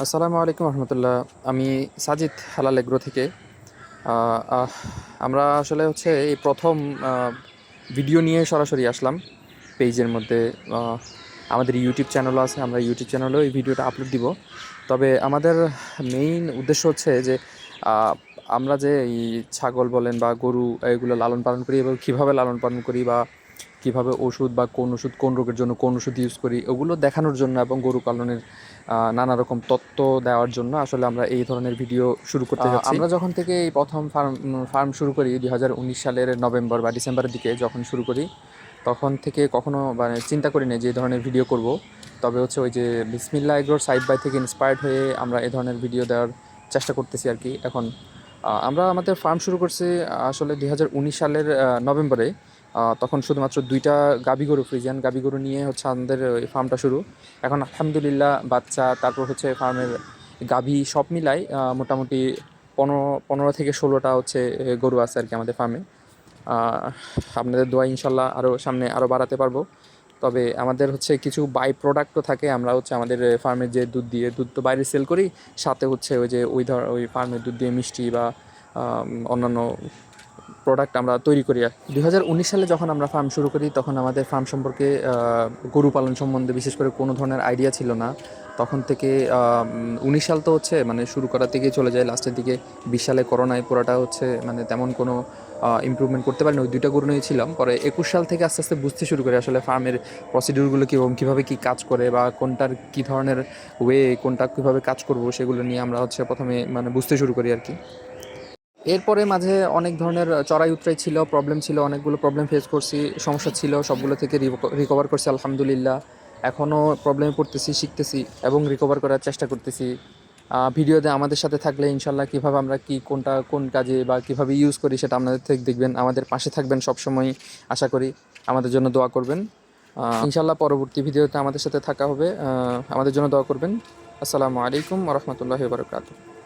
আসসালামু আলাইকুম রহমতুল্লাহ। আমি সাজিদ হালাল এগ্রো থেকে। আহ, আহ, আমরা আসলে হচ্ছে এই প্রথম ভিডিও নিয়ে সরাসরি আসলাম পেজের মধ্যে। আহ, আমাদের ইউটিউব চ্যানেলও আছে, আমরা ইউটিউব চ্যানেলেও এই ভিডিওটা আপলোড দিব। তবে আমাদের মেইন উদ্দেশ্য হচ্ছে যে আহ, আমরা যে এই ছাগল বলেন বা গরু এগুলো লালন পালন করি এবং কীভাবে লালন পালন করি বা কীভাবে ওষুধ বা কোন ওষুধ কোন রোগের জন্য কোন ওষুধ ইউজ করি ওগুলো দেখানোর জন্য এবং গরু পালনের নানা রকম তথ্য দেওয়ার জন্য আসলে আমরা এই ধরনের ভিডিও শুরু করতে যাচ্ছি। আমরা যখন থেকে এই প্রথম ফার্ম শুরু করি 2019 সালের নভেম্বর বা ডিসেম্বরের দিকে যখন শুরু করি, তখন থেকে কখনো মানে চিন্তা করি না যে এই ধরনের ভিডিও করব। তবে হচ্ছে ওই যে বিসমিল্লাহ এগ্রোর সাইড বাই থেকে ইন্সপায়ার্ড হয়ে আমরা এই ধরনের ভিডিও দেওয়ার চেষ্টা করতেছি আর কি। এখন আমরা আমাদের ফার্ম শুরু করছি আসলে 2019 সালের নভেম্বরে। তখন শুধুমাত্র দুইটা গাভী গরু, ফ্রিজিয়ান গাভী গরু নিয়ে হচ্ছে আমাদের ওই ফার্মটা শুরু। এখন আলহামদুলিল্লাহ বাচ্চা, তারপর হচ্ছে ফার্মের গাভী সব মিলাই মোটামুটি 15 থেকে 16টা হচ্ছে গরু আছে আর কি আমাদের ফার্মে। আপনাদের দোয়া ইনশাল্লাহ আরও সামনে আরও বাড়াতে পারবো। তবে আমাদের হচ্ছে কিছু বাই প্রোডাক্টও থাকে। আমরা হচ্ছে আমাদের ফার্মের যে দুধ তো বাইরে সেল করি, সাথে হচ্ছে ওই যে ওই ফার্মের দুধ দিয়ে মিষ্টি বা অন্যান্য প্রোডাক্ট আমরা তৈরি করি। 2019 সালে যখন আমরা ফার্ম শুরু করি তখন আমাদের ফার্ম সম্পর্কে গরু পালন সম্বন্ধে বিশেষ করে কোনো ধরনের আইডিয়া ছিল না। তখন থেকে 19 সাল তো হচ্ছে মানে শুরু করার থেকেই চলে যায় লাস্টের দিকে। 20 সালে করোনায় পুরাটা হচ্ছে মানে তেমন কোনো ইমপ্রুভমেন্ট করতে পারিনি, ওই দুইটা গরু নিয়েছিলাম। পরে 21 সাল থেকে আস্তে আস্তে বুঝতে শুরু করি আসলে ফার্মের প্রসিডিউরগুলো কীভাবে কী কাজ করে বা কোনটার কী ধরনের কোনটা কীভাবে কাজ করব সেগুলো নিয়ে আমরা হচ্ছে প্রথমে মানে বুঝতে শুরু করি আর কি। এরপরে মাঝে অনেক ধরনের চড়াই উতরাই ছিল, প্রবলেম ছিল, অনেকগুলো প্রবলেম ফেস করছি, সমস্যা ছিল, সবগুলো থেকে রিকভার করছি আলহামদুলিল্লাহ। এখনও প্রবলেমে পড়তেছি, শিখতেছি এবং রিকভার করার চেষ্টা করতেছি। ভিডিওতে আমাদের সাথে থাকলে ইনশাল্লাহ কীভাবে আমরা কোনটা কোন কাজে বা কীভাবে ইউজ করি সেটা আপনাদের থেকে দেখবেন, আমাদের পাশে থাকবেন সবসময়। আশা করি আমাদের জন্য দোয়া করবেন। ইনশাল্লাহ পরবর্তী ভিডিওতে আমাদের সাথে থাকা হবে। আমাদের জন্য দোয়া করবেন। আসসালামু আলাইকুম ওয়া রাহমাতুল্লাহি ওয়া বারাকাতুহু।